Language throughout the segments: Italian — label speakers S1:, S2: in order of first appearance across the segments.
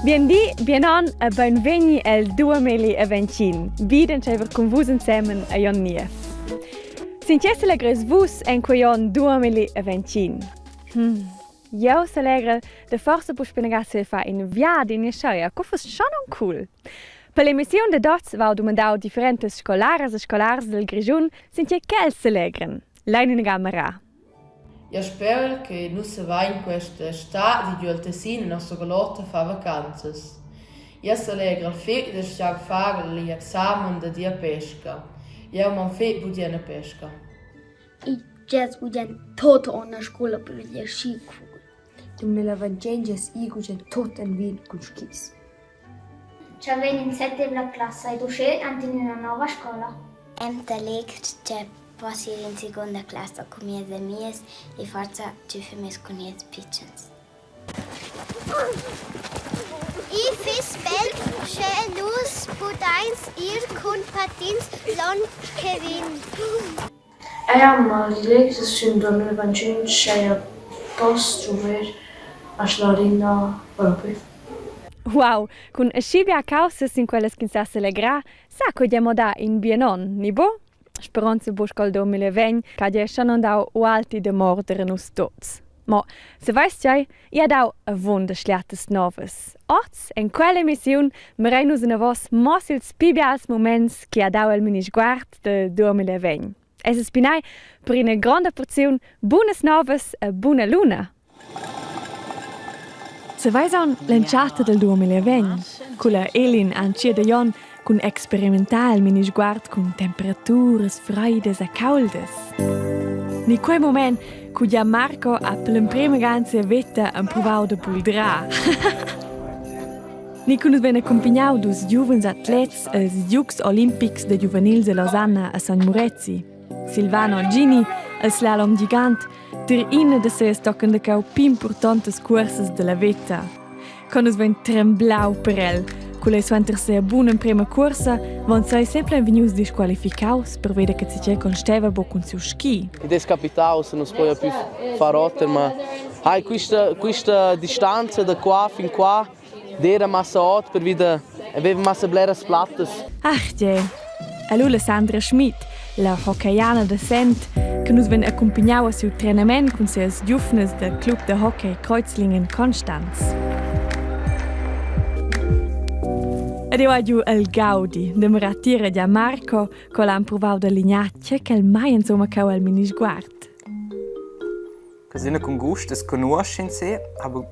S1: Biendi, bienon a benvegni el 2025. Biden c'ever con vus insemen a jon nief. Sinchesse la gres vus en queion 2025. Io s'alegra de forza pus penegasse fa in viad in Ischia, co fos schon cool. Per l'emissione de dots vau domandau differentes scolares e scolars del Grigiun sinche quel s'alegren. Leine gamera.
S2: Io spero che non si va in questa estate di Giultessin in nostra golotta fa vacanze. Io si allegra il fatto di fare gli esami di pesca. Io non faccio buona pesca.
S3: Io voglio tutto una scuola per gli scicuri.
S4: Tu me la vangenges igugen tot en vin con skis.
S5: Ci avete in settima classe e tu sei anche in una nuova scuola.
S6: Legt c'è posso ir in seconda classe con mie amiche e forza ci fermis con mie piccins.
S7: I fis bel che lus pudains ir con patins lon Kevin.
S8: Am legt es schön dommel vangen scheier post trover a schlarina proprio.
S1: Wow, con scibia causas in quelles che sa s'alegra, sa co diamo da in bienon, ni bo? Speranza buscol 2020, ca die schon andau o alti de mordere nus tots. Ma, se weißt ja, ia dau a wunderschliates noves. Orts, en quelle mission, merei nus in a vos mossils pibials moments che dau el minis guard de 2020. Es es pinai per una grande porzione buonas noves e buona luna. Se vais an l'enciata del 2020, con la Elin Ancia de Jon, con experimental minis guard con temperaturas freides e caldes. Ni quei moment, cu gia Marco a per prima ganze vetta han provau de puldra. Ni cun ven accompagnau dus giuvens atlets als Jux Olympics de Juvenils de Lausanne a San Murezzi. Silvano Gini, al slalom gigant, ter ina de ses tocken de cau pi importantes curses de la vetta. Con us ven tremblau per el, con lei suenter se a buona prima corsa, von sei sempre venius disqualificaus per vedere che si c'è con Steva bo con suo ski.
S9: Ed è capitato se non si può più fare rotte, ma hai questa distanza da qua fin qua, era massa hot per vedere, aveva massa blera splattes.
S1: Ach je, allora Sandra Schmidt, la hockeyana de Sent, che nos ven accompagnau a suo treinament con ses giufnes del club de hockey Kreuzlingen Konstanz. Ed io ho il gaudi de maratire di Marco con l'han provau da lignaccia che il mai insomma cau al minis guard.
S10: Casina con gusto, es conosce in sé, aber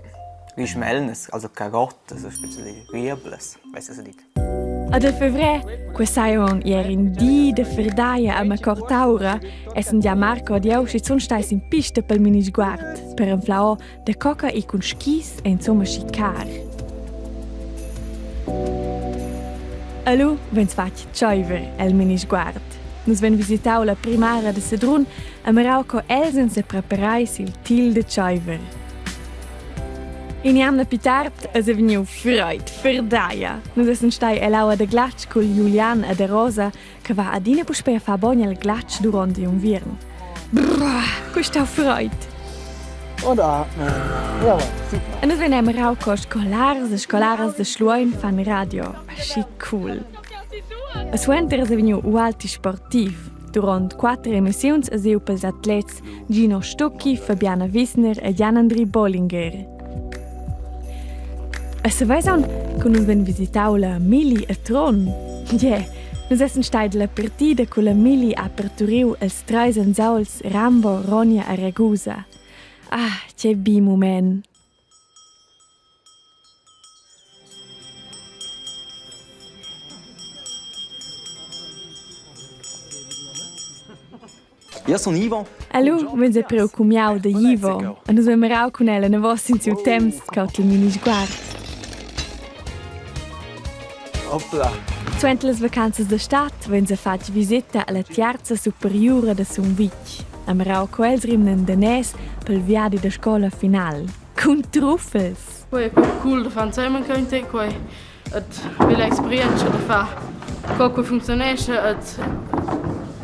S10: wie schmelnes, also Karotten, so speziell Riebles, weißt du, was ich dico?
S1: Ad il fevre, quest'aion in di de ferdaia a Macortaura, essen di Marco di eu si son stais in pista pel minis guard, per un flao de coca e con skis e insomma schicar. Allo vens fac tscheiver el minis guard. Nus ven visitau la primara de Sedrun a merau co elsen se preparais il til de tscheiver. In jamna pitart es veniu freud, ferdaia. Nus essen stai elaua de glatsch col Julian e de Rosa che va adina puspea fa bogna il glatsch durant un virn. Brrr, questa freud.
S9: Oder? Ja, super.
S1: E nus venem merau co scolares de Schluein fan radio. Schi cool. A suenter es veniu ualti sportiv. Durant 4 emissiuns es eu pels atlets Gino Stucchi, Fabiana Wissner e Jan-Andri Bollinger. E se vais an, con nus ven visitau la Mili e Tron. Nus essen stai de la partida con la Mili aperturiu els treis ensauls Rambo, Ronja e Ragusa. Ah, che bi moment.
S10: Io sono Ivo.
S1: Allo, ven se preoccumiau de Ivo. E nus ven merau con ella na vos in siu temps caut il minis guard.
S10: Hoppla.
S1: Zuent las vacanzas da stat ven se fac visita alla terza superiora de Sumvic. A merau co els rimnen danès pel viadi da scola final. Con truffels.
S2: Poi è cool da fare insieme con te, poi è bella esperienza da fare. Come funziona,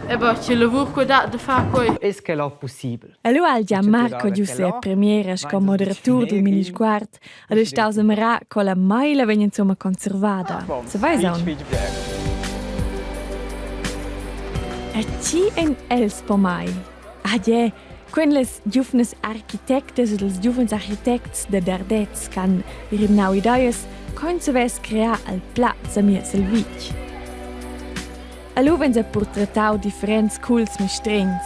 S2: c'è lavoro da fare qui.
S11: Est-ce qu'elle est possible?
S1: Allora al Gianmarco Giuseppe Premiera come moderator del Minisguard ed è stato a con la maila vengono insomma conservata. Se vai son. E ci en els po mai. Ja, quelles giovnes architektes e dels giovens architects de Dardets can rimnau ideias con se ves crea al plaz a mia selvig. Allora wenn se portretau differents cools mi strings.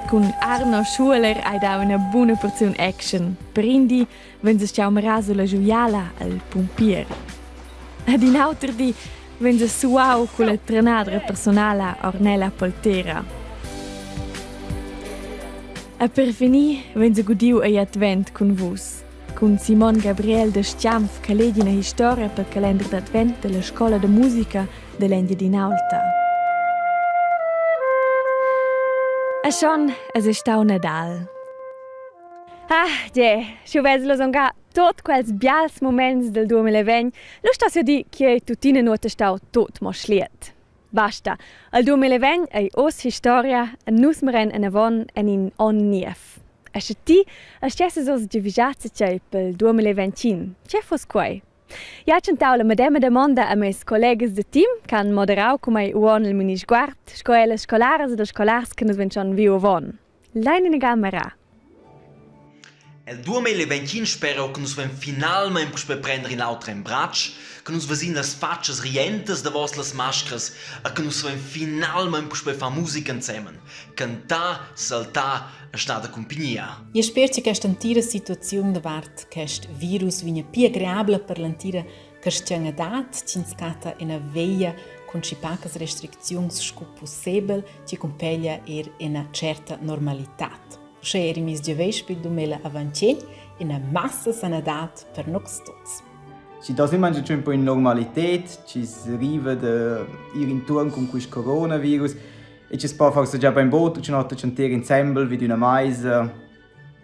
S1: Con Arno Schuler hai dau una buona porzione action. Per indi wenn se stiau mera sulla gioiala al pompier. Ed in auter di wenn se suau con la trenadra personala Ornella Poltera. E per finì wenn se gudiu ai advent con vus. Con Simon Gabriel de Schiampf che leggi una storia per calendar d'advent della scuola de musica dell'Endia di Naulta. E schon es ist stau Nadal. Schon veslo songa tot quels bials moments del 2020, lo sta si di che tuttine nuote stau tot moschliet. Basta, al 2020 è os historia, e nus meren en avon en in on nief. E se ti, a stesse os givigiazze c'è pel 2021, c'è fos quai. Ja centau la medema demanda a mes collegas de team can moderau come uon il Minisguard, scoelas scolaras ed scolars che nos venchon viu avon. Leine ne gamera.
S12: El 2021 spero che nos ven finalmente per prendere in autre in braccio, che nos vesin las faccias rientes da vos las maschras, e che nos ven finalmente per fare musica insieme, cantar, saltar e stare da compagnia.
S13: Io spero che questa intera situazione da parte questo virus venga più agreabile per l'intera questione dat, ci inscata in una veia con ci pacas restrizioni sco possibile, ci compaglia in una certa normalità. Che eri mis giovei per 2020 in una massa sanadat per nox tots.
S14: Ci da sind manche un po' in Normalität, ci arriva da ir intorno con questo coronavirus e ci può fare già beim Boot, ci notte cantare insieme wie una mais,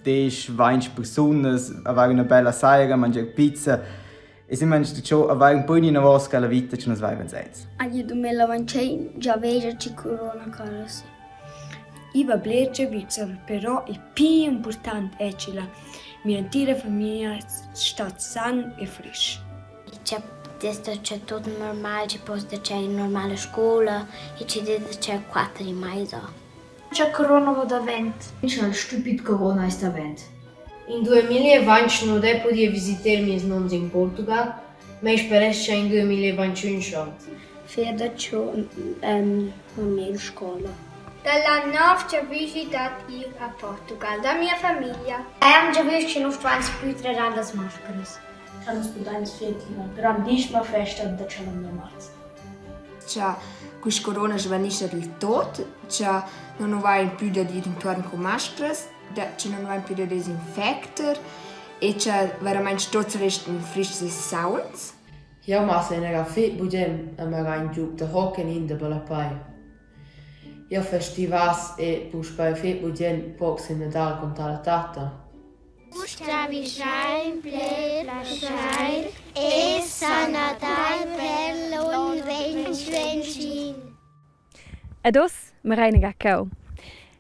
S14: 10, 20 persone, avere una bella sera, mangiare pizza e se mangi ciò avere un po' in una vostra la vita ci non svaiven senza.
S3: Agli 2020 già vedo ci corona caras.
S4: Iva blerce viza, però è più importante è che la mia intera famiglia sta sana e fresca.
S6: C'è tutto normale, ci può essere in normale scuola e c'è 4 mai.
S5: C'è corona da vent.
S8: C'è il stupido corona da vent.
S15: In 2020 non ho potuto visitare i miei nonni in Portogal, ma spero che in 2021 schon.
S3: Fede c'è una mia scuola.
S7: Dall'anno 9 ci ho visitato io a Portogal, da mia famiglia. E già visto che non stiamo più trovando le maschere.
S8: Ci hanno sputato una grandissima festa da c'è la mia marza.
S4: C'è questo corona svanisce del tot, c'è non vai più da dire intorno con maschere, c'è non vai più da disinfector e c'è veramente tutti restano frischi sounds.
S2: Ja, ma se ne caffè budem a maran giù da hocken in da balapai. Io festivas e puspai fe budem pox in Nadal con tala tata.
S7: Stavi schein, la schein, e Sanadal per l'Onvenschin.
S1: Ados, Marina Gaccau.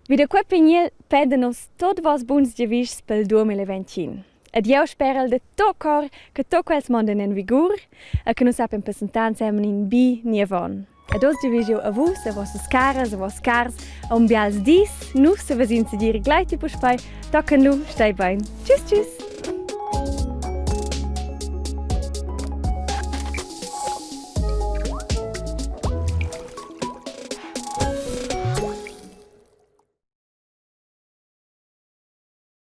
S1: Vida quei pignel pedenos tot vos buns givis pel 2021. Ed io spero de tot cor che tot quels monden in vigor e che non sapem presentar semen in bi ni avon. Ados givisio a vos, a vossas caras, a vos cars, a un bials dis, nus se vesin se dire gleich tipo spai, tocken lu, stai bein. Tschüss, tschüss!